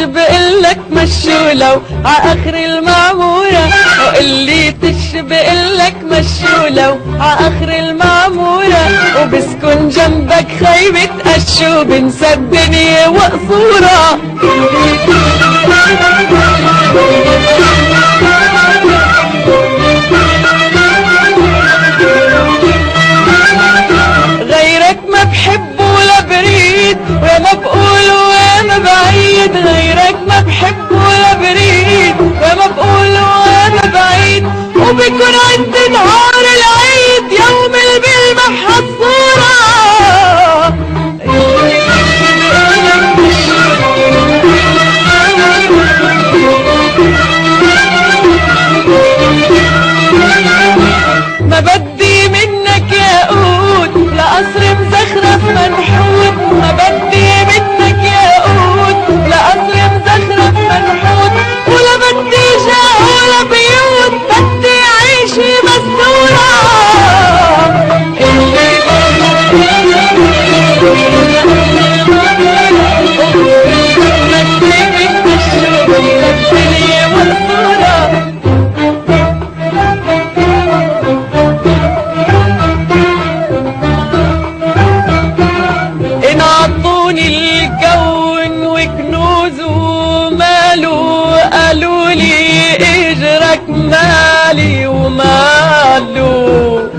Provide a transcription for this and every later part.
بقلك مشولو عاخر المعمورة، واللي تش بقلك مشولو عاخر المعمورة، وبسكن جنبك خيبة قشو بنسى الدنيا وقصورة. غيرك ما بحبه ولا بريد، ويا ما بقوله ويا ما بعيد، غيرك ما بحبه ولا بريد، ويا ما بقوله ويا ما بعيد، وبيكون عند نهار العيد يوم البلمح الصورة. ما بدي منك ياقوت لقصر مزخرف منحوت، ما بدي منك ياقوت لقصر مزخرف منحوت، ولا بدي جاه ولا بيوت، بدي عيشي مسطورة. الكون وكنوزه وماله، قالوا لي اجرك مالي وماله،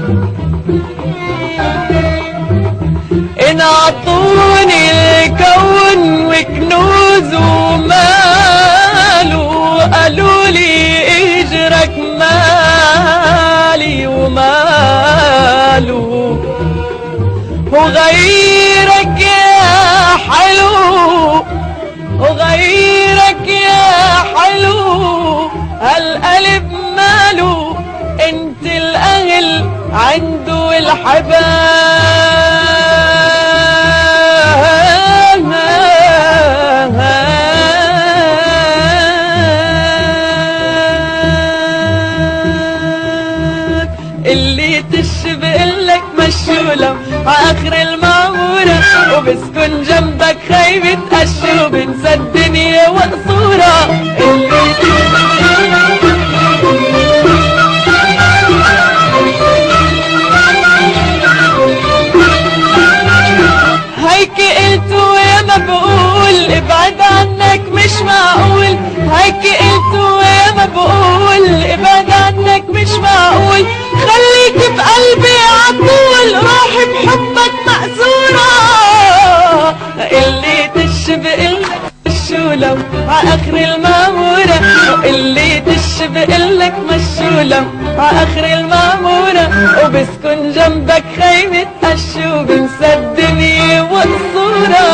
ان اعطوني الكون وكنوزه وماله، قالوا لي اجرك مالي وماله، وغيرك يا حلو، وغيرك يا حلو، هالقلب ماله، انت الاهل عنده الحباب. اللي تشبقلك مشولة عاخر المعمورة، وبسكن جنبك خيبة قشو بنسى الدنيا وقصورة. اللي هيك قلت ويا ما بقول ابعد عنك مش معقول، هيك قلت ويا ما بقول ابعد عنك مش معقول، خليك بقلبي عطول روحي بحبك مأسورة. اللي تشبقلك مشولة عاخر المعمورة، اللي تشبقلك مشولة عاخر المعمورة، وبسكن جنبك خيمة قشو بنسى الدنيا والصورة.